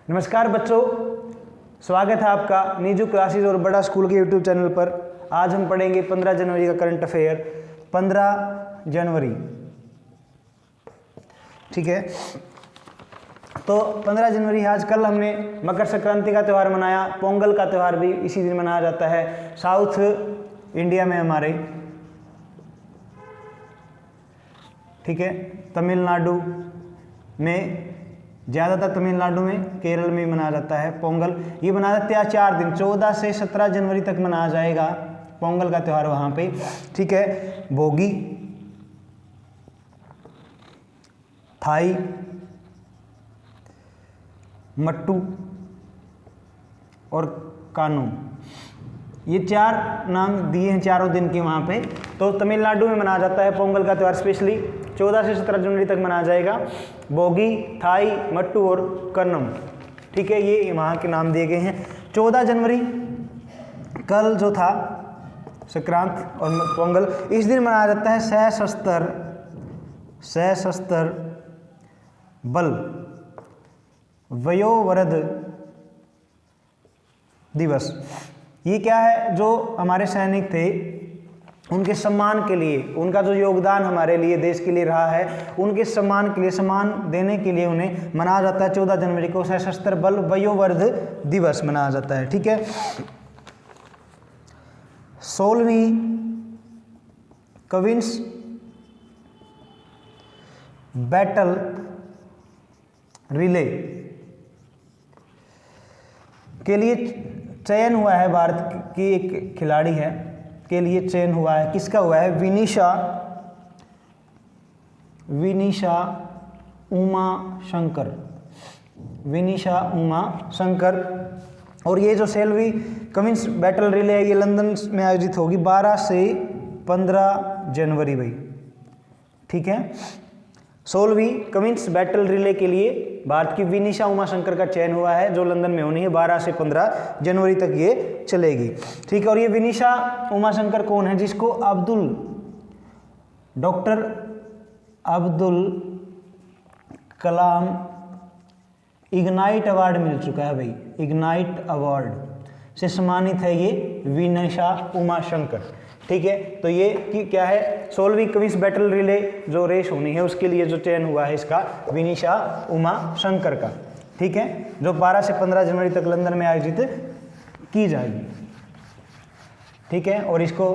नमस्कार बच्चों, स्वागत है आपका नीजू क्लासेस और बड़ा स्कूल के यूट्यूब चैनल पर। आज हम पढ़ेंगे 15 जनवरी का करंट अफेयर। 15 जनवरी, ठीक है। तो 15 जनवरी आज, कल हमने मकर संक्रांति का त्यौहार मनाया। पोंगल का त्यौहार भी इसी दिन मनाया जाता है साउथ इंडिया में हमारे, ठीक है। तमिलनाडु में, ज़्यादातर तमिलनाडु में, केरल में मनाया जाता है पोंगल। ये मनाया जाता है 4 दिन, 14 से 17 जनवरी तक मनाया जाएगा पोंगल का त्यौहार वहाँ पे, ठीक है। भोगी, थाई, मट्टू और कानू, ये 4 नाम दिए हैं चारों दिन के वहाँ पे। तो तमिलनाडु में मनाया जाता है पोंगल का त्यौहार, स्पेशली 14 से 17 जनवरी तक मनाया जाएगा। भोगी, थाई, मट्टू और कन्नम, ठीक है, ये वहाँ के नाम दिए गए हैं। 14 जनवरी कल जो था संक्रांत और पोंगल, इस दिन मनाया जाता है सशस्त्र बल वयोवृद्ध दिवस। ये क्या है? जो हमारे सैनिक थे उनके सम्मान के लिए, उनका जो योगदान हमारे लिए देश के लिए रहा है, उनके सम्मान के लिए, सम्मान देने के लिए उन्हें मनाया जाता है 14 जनवरी को सशस्त्र बल वयोवृद्ध दिवस मनाया जाता है, ठीक है। 16वीं क्वींस बैटल रिले के लिए चयन हुआ है, भारत की एक खिलाड़ी है के लिए चयन हुआ है। किसका हुआ है? विनीशा उमा शंकर। और ये जो 16वीं क्वींस बैटल रिले है, ये लंदन में आयोजित होगी 12 से 15 जनवरी भाई, ठीक है। 16वीं क्वींस बैटल रिले के लिए भारत की विनीशा उमा शंकर का चयन हुआ है, जो लंदन में होनी है 12 से 15 जनवरी तक ये चलेगी, ठीक है। और ये विनीशा उमा शंकर कौन है? जिसको doctor Abdul Kalam ignite award मिल चुका है भाई। इग्नाइट अवार्ड से सम्मानित है ये विनीशा उमा शंकर, ठीक है। तो ये कि क्या है? 16वीं क्वींस बैटल रिले जो रेस होनी है उसके लिए जो चयन हुआ है इसका विनीशा उमा शंकर का, ठीक है, जो 12 से 15 जनवरी तक लंदन में आयोजित की जाएगी, ठीक है। और इसको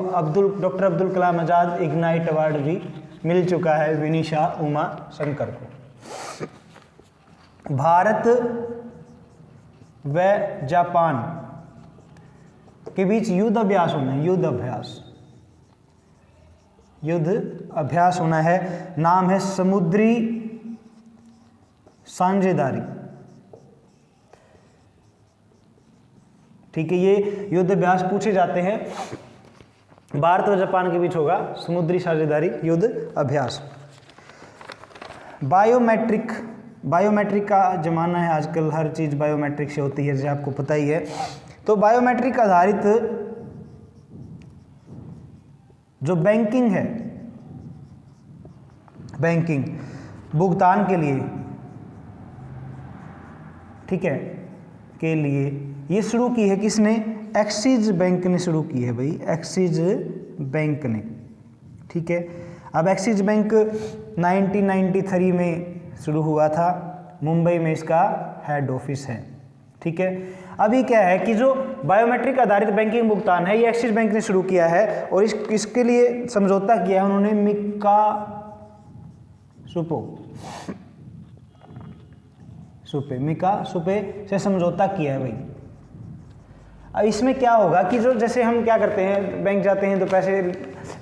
doctor Abdul Kalam Azad ignite award भी मिल चुका है विनीशा उमा शंकर को। भारत व जापान के बीच युद्ध अभ्यास होना है, युद्ध अभ्यास होना है। नाम है समुद्री साझेदारी, ठीक है। ये युद्ध अभ्यास पूछे जाते हैं, भारत और जापान के बीच होगा समुद्री साझेदारी युद्ध अभ्यास। बायोमेट्रिक का जमाना है आजकल, हर चीज़ बायोमेट्रिक से होती है, जैसे आपको पता ही है। तो बायोमेट्रिक आधारित जो बैंकिंग है, बैंकिंग भुगतान के लिए, ठीक है, के लिए ये शुरू की है किसने? एक्सिस बैंक ने शुरू की है भाई, एक्सिस बैंक ने, ठीक है। अब एक्सिस बैंक 1993 में शुरू हुआ था, मुंबई में इसका हेड ऑफिस है, ठीक है। अभी क्या है कि जो बायोमेट्रिक आधारित बैंकिंग भुगतान है ये एक्सिस बैंक ने शुरू किया है, और इसके लिए समझौता किया है उन्होंने मिका सुपे से समझौता किया है भाई। अब इसमें क्या होगा कि जो, जैसे हम क्या करते हैं, बैंक जाते हैं तो पैसे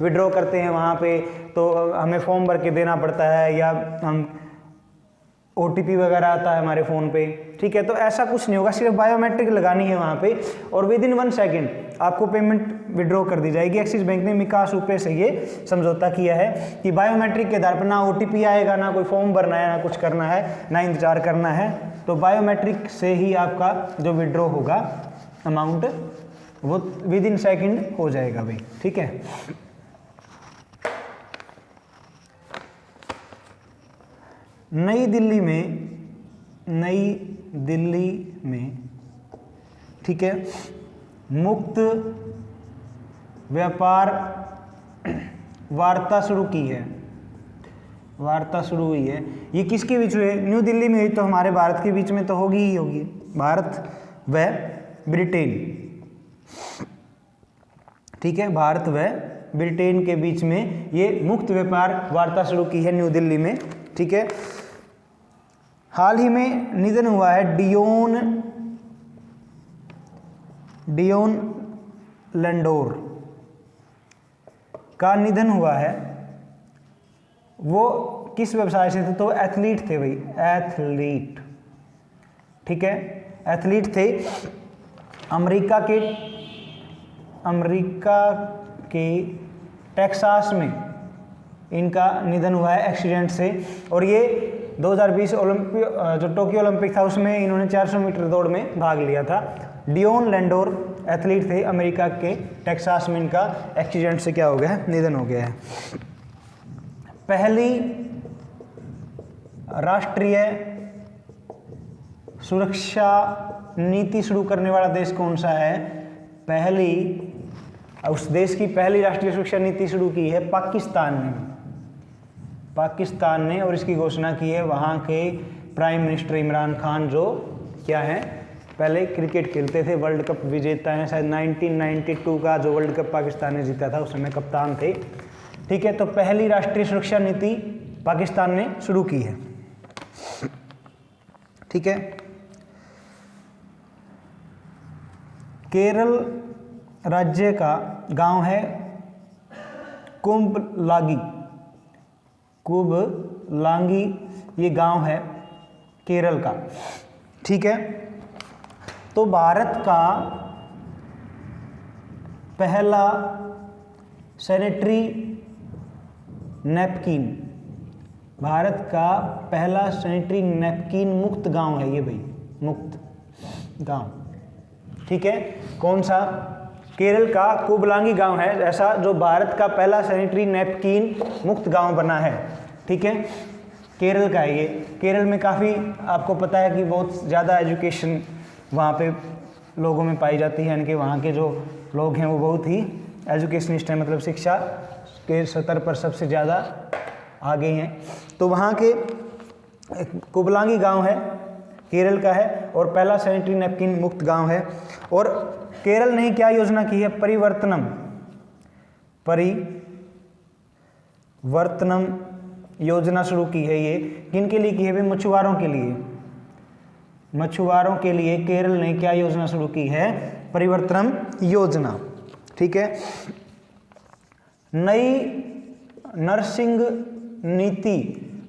विड्रॉ करते हैं वहाँ पे, तो हमें फॉर्म भर के देना पड़ता है, या हम OTP वगैरह आता है हमारे फ़ोन पे, ठीक है। तो ऐसा कुछ नहीं होगा, सिर्फ बायोमेट्रिक लगानी है वहाँ पे, और विदिन 1 सेकेंड आपको पेमेंट विड्रॉ कर दी जाएगी। एक्सिस बैंक ने मिका सुपे से ये समझौता किया है कि बायोमेट्रिक के आधार पर ना OTP आएगा, ना कोई फॉर्म भरना है, ना कुछ करना है, ना इंतजार करना है। तो बायोमेट्रिक से ही आपका जो विड्रॉ होगा अमाउंट, वो विदिन सेकेंड हो जाएगा भाई, ठीक है। नई दिल्ली में नई दिल्ली में, ठीक है, मुक्त व्यापार वार्ता शुरू की है, वार्ता शुरू हुई है। ये किसके बीच हुई है? न्यू दिल्ली में हुई, तो हमारे भारत के बीच में तो होगी ही होगी, भारत व ब्रिटेन, ठीक है, भारत व ब्रिटेन के बीच में ये मुक्त व्यापार वार्ता शुरू की है न्यू दिल्ली में, ठीक है। हाल ही में निधन हुआ है डियोन लैंडोर का निधन हुआ है। वो किस व्यवसाय से थे? तो एथलीट थे भाई, एथलीट, ठीक है, एथलीट थे। अमेरिका के टेक्सास में इनका निधन हुआ है एक्सीडेंट से। और ये 2020 जो टोक्यो ओलंपिक था उसमें इन्होंने 400 मीटर दौड़ में भाग लिया था। डियोन लैंडोर एथलीट थे, अमेरिका के टेक्सास में इनका एक्सीडेंट से क्या हो गया है? निधन हो गया है। पहली राष्ट्रीय सुरक्षा नीति शुरू करने वाला देश कौन सा है? उस देश की पहली राष्ट्रीय सुरक्षा नीति शुरू की है पाकिस्तान ने, और इसकी घोषणा की है वहाँ के प्राइम मिनिस्टर इमरान खान, जो क्या है, पहले क्रिकेट खेलते थे, वर्ल्ड कप विजेता हैं, शायद 1992 का जो वर्ल्ड कप पाकिस्तान ने जीता था उस समय कप्तान थे, ठीक है। तो पहली राष्ट्रीय सुरक्षा नीति पाकिस्तान ने शुरू की है, ठीक है। केरल राज्य का गांव है कुंभलांगी, ये गांव है केरल का, ठीक है। तो भारत का पहला सैनिटरी नैपकिन मुक्त गांव है ये भाई, मुक्त गांव, ठीक है। कौन सा? केरल का कुंभलांगी गांव है ऐसा जो भारत का पहला सैनिटरी नैपकिन मुक्त गांव बना है, ठीक है। केरल का है ये। केरल में काफ़ी आपको पता है कि बहुत ज़्यादा एजुकेशन वहाँ पे लोगों में पाई जाती है, यानी कि वहाँ के जो लोग हैं वो बहुत ही एजुकेशनिस्ट हैं, मतलब शिक्षा के स्तर पर सबसे ज़्यादा आगे हैं। तो वहाँ के कुंभलांगी गांव है, केरल का है, और पहला सैनिटरी नैपकिन मुक्त गांव है। और केरल ने क्या योजना की है? परिवर्तनम योजना शुरू की है। ये किन के लिए की है? मछुआरों के लिए केरल ने क्या योजना शुरू की है? परिवर्तनम योजना, ठीक है। नई नर्सिंग नीति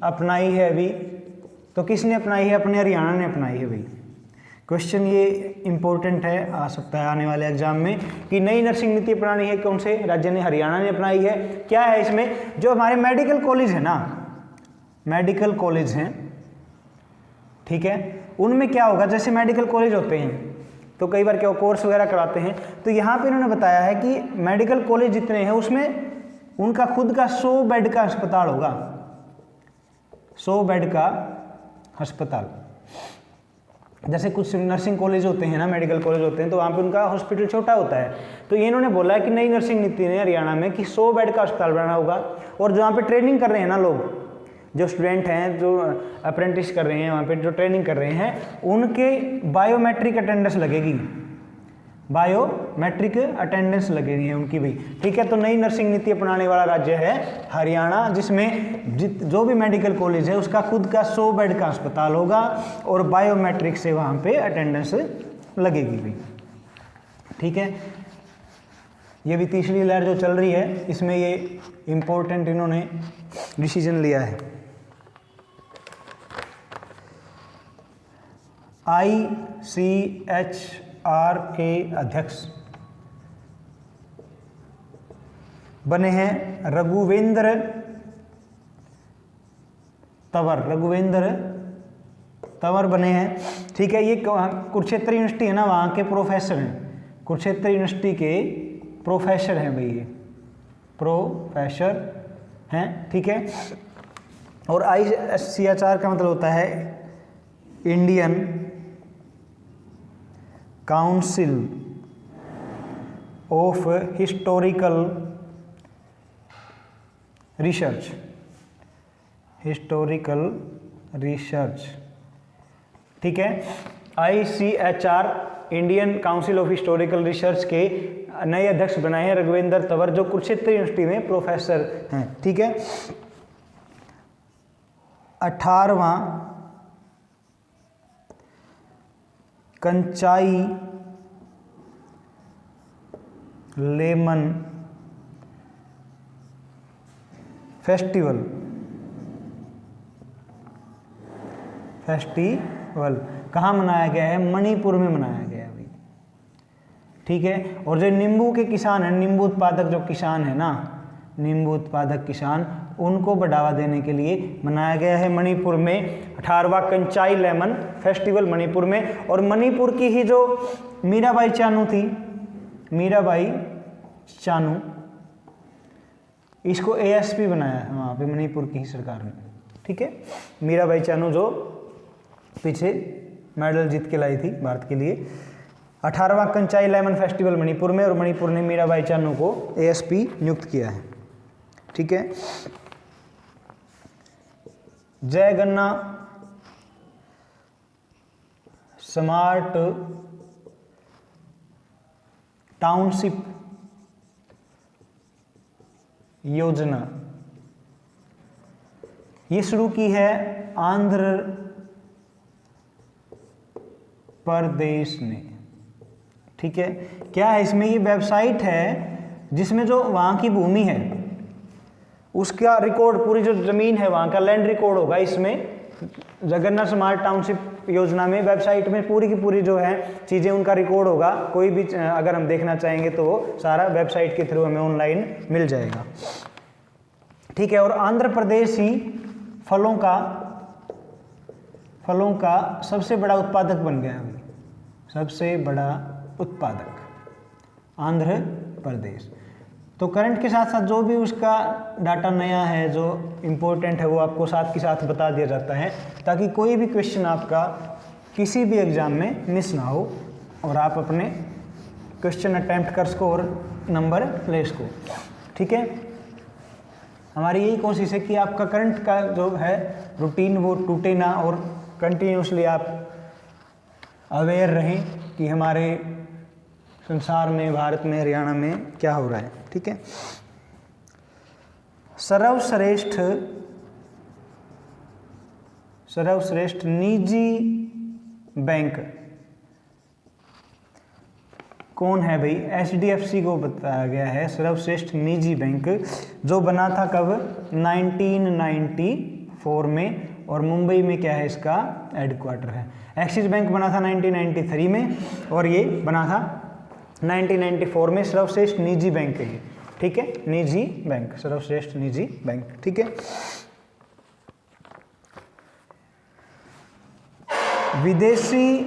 अपनाई है अभी, तो किसने अपनाई है? अपने हरियाणा ने अपनाई है भाई। क्वेश्चन ये इंपॉर्टेंट है, आ सकता है आने वाले एग्जाम में, कि नई नर्सिंग नीति अपनानी है कौन से राज्य ने? हरियाणा ने अपनाई है। क्या है इसमें? जो हमारे मेडिकल कॉलेज है ना, मेडिकल कॉलेज हैं, ठीक है, उनमें क्या होगा? जैसे मेडिकल कॉलेज होते हैं तो कई बार क्या कोर्स वगैरह कराते हैं, तो यहाँ पे इन्होंने बताया है कि मेडिकल कॉलेज जितने हैं उसमें उनका खुद का 100 बेड का अस्पताल होगा, 100 बेड का अस्पताल। जैसे कुछ नर्सिंग कॉलेज होते हैं ना, मेडिकल कॉलेज होते हैं, तो वहाँ पे उनका हॉस्पिटल छोटा होता है। तो ये इन्होंने बोला है कि नई नर्सिंग नीति ने हरियाणा में कि 100 बेड का अस्पताल बनाना होगा। और जहाँ पे ट्रेनिंग कर रहे हैं ना लोग, जो स्टूडेंट हैं, जो अप्रेंटिस कर रहे हैं, वहाँ पे जो ट्रेनिंग कर रहे हैं, उनके बायोमेट्रिक अटेंडेंस लगेगी, बायोमेट्रिक अटेंडेंस लगेगी है उनकी भी, ठीक है। तो नई नर्सिंग नीति अपनाने वाला राज्य है हरियाणा, जिसमें जो भी मेडिकल कॉलेज है उसका खुद का 100 बेड का अस्पताल होगा और बायोमेट्रिक से वहाँ पे अटेंडेंस लगेगी भी, ठीक है। ये भी तीसरी लहर जो चल रही है, इसमें ये इम्पोर्टेंट इन्होंने डिसीजन लिया है। ICHR के अध्यक्ष बने हैं रघुवेंद्र तंवर बने हैं, ठीक है। ये कुरुक्षेत्र यूनिवर्सिटी है ना, वहाँ के प्रोफेसर हैं, कुरुक्षेत्र यूनिवर्सिटी के प्रोफेसर हैं भाई, ये प्रोफेसर हैं, ठीक है। और ICHR का मतलब होता है Indian council of historical research, historical research, ठीक है। ICHR Indian council of historical research के नए अध्यक्ष बनाए हैं रघुवेंद्र तंवर, जो कुरुक्षेत्र यूनिवर्सिटी में प्रोफेसर हैं, ठीक है। 18वां कंचाई लेमन फेस्टिवल कहाँ मनाया गया है? मणिपुर में मनाया गया है भाई, ठीक है। और जो नींबू के किसान हैं, नींबू उत्पादक जो किसान है ना, नींबू उत्पादक किसान, उनको बढ़ावा देने के लिए मनाया गया है मणिपुर में 18वां कंचाई लेमन फेस्टिवल मणिपुर में। और मणिपुर की ही जो मीराबाई चानू थी, मीराबाई चानू, इसको ASP बनाया है वहाँ पे मणिपुर की ही सरकार ने, ठीक है। मीराबाई चानू जो पीछे मेडल जीत के लाई थी भारत के लिए। 18वां कंचाई लेमन फेस्टिवल मणिपुर में, और मणिपुर ने मीराबाई चानू को ASP नियुक्त किया है, ठीक है। जय गन्ना स्मार्ट टाउनशिप योजना ये शुरू की है आंध्र प्रदेश ने, ठीक है। क्या है इसमें? ये वेबसाइट है जिसमें जो वहाँ की भूमि है उसका रिकॉर्ड, पूरी जो जमीन है वहाँ का लैंड रिकॉर्ड होगा इसमें। जगन्नाथ स्मार्ट टाउनशिप योजना में वेबसाइट में पूरी की पूरी जो है चीज़ें उनका रिकॉर्ड होगा। कोई भी अगर हम देखना चाहेंगे तो वो सारा वेबसाइट के थ्रू हमें ऑनलाइन मिल जाएगा, ठीक है। और आंध्र प्रदेश ही फलों का सबसे बड़ा उत्पादक बन गया है, सबसे बड़ा उत्पादक आंध्र प्रदेश। तो करंट के साथ साथ जो भी उसका डाटा नया है, जो इम्पोर्टेंट है, वो आपको साथ के साथ बता दिया जाता है, ताकि कोई भी क्वेश्चन आपका किसी भी एग्ज़ाम में मिस ना हो और आप अपने क्वेश्चन अटैम्प्ट कर सको और नंबर ले सको, ठीक है। हमारी यही कोशिश है कि आपका करंट का जो है रूटीन वो टूटे ना, और कंटिन्यूसली आप अवेयर रहें कि हमारे संसार में, भारत में, हरियाणा में क्या हो रहा है, ठीक है। सर्वश्रेष्ठ निजी बैंक कौन है भाई? HDFC को बताया गया है सर्वश्रेष्ठ निजी बैंक, जो बना था कब? 1994 में, और मुंबई में क्या है इसका हेडक्वार्टर है। एक्सिस बैंक बना था 1993 में, और ये बना था 1994 में। सर्वश्रेष्ठ निजी बैंक है ये, ठीक है, निजी बैंक, सर्वश्रेष्ठ निजी बैंक, ठीक है। विदेशी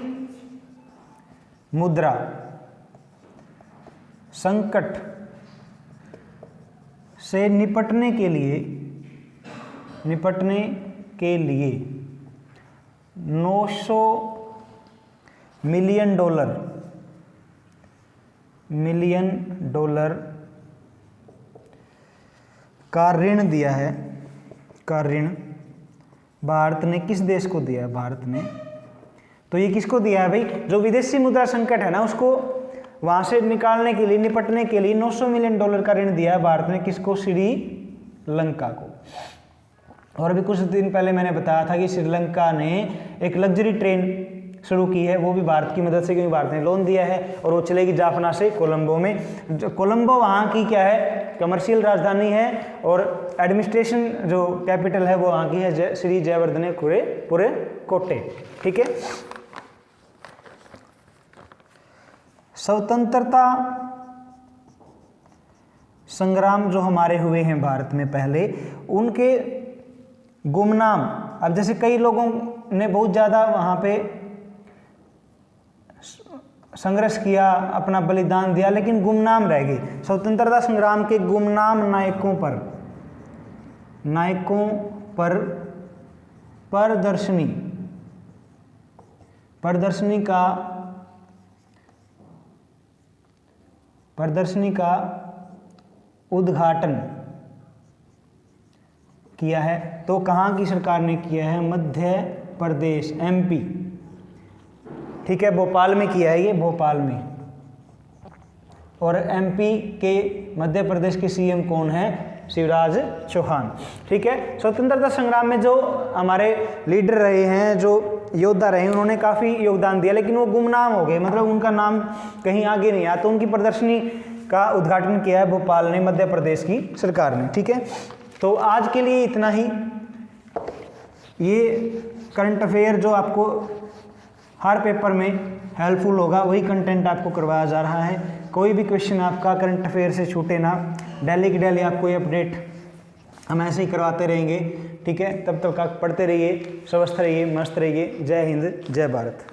मुद्रा संकट से निपटने के लिए 900 मिलियन डॉलर का ऋण दिया है। का ऋण भारत ने किस देश को दिया है? भारत ने, तो ये किसको दिया है भाई? जो विदेशी मुद्रा संकट है ना, उसको वहाँ से निकालने के लिए, निपटने के लिए 900 मिलियन डॉलर का ऋण दिया है भारत ने। किसको? श्रीलंका को। और अभी कुछ दिन पहले मैंने बताया था कि श्रीलंका ने एक लग्जरी ट्रेन शुरू की है, वो भी भारत की मदद से, क्योंकि भारत ने लोन दिया है, और वो चलेगी जाफना से कोलंबो में। कोलंबो वहाँ की क्या है? कमर्शियल राजधानी है, और एडमिनिस्ट्रेशन जो कैपिटल है वो वहाँ की है श्री जयवर्धनेपुरे कोटे, ठीक है। स्वतंत्रता संग्राम जो हमारे हुए हैं भारत में पहले, उनके गुमनाम, अब जैसे कई लोगों ने बहुत ज़्यादा वहाँ पे संघर्ष किया, अपना बलिदान दिया, लेकिन गुमनाम रह गए। स्वतंत्रता संग्राम के गुमनाम नायकों पर प्रदर्शनी का प्रदर्शनी का उद्घाटन किया है, तो कहाँ की सरकार ने किया है? मध्य प्रदेश, एमपी। ठीक है, भोपाल में किया है ये, भोपाल में। और एमपी के, मध्य प्रदेश के सीएम कौन है? शिवराज चौहान। ठीक है, स्वतंत्रता संग्राम में जो हमारे लीडर रहे हैं, जो योद्धा रहे हैं, उन्होंने काफ़ी योगदान दिया, लेकिन वो गुमनाम हो गए, मतलब उनका नाम कहीं आगे नहीं आया। तो उनकी प्रदर्शनी का उद्घाटन किया है भोपाल ने, मध्य प्रदेश की सरकार ने। ठीक है, तो आज के लिए इतना ही। ये करंट अफेयर जो आपको हर पेपर में हेल्पफुल होगा, वही कंटेंट आपको करवाया जा रहा है। कोई भी क्वेश्चन आपका करंट अफेयर से छूटे ना, डेली की डेली आपको ये अपडेट हम ऐसे ही करवाते रहेंगे। ठीक है, तब तक आप पढ़ते रहिए, स्वस्थ रहिए, मस्त रहिए। जय हिंद, जय भारत।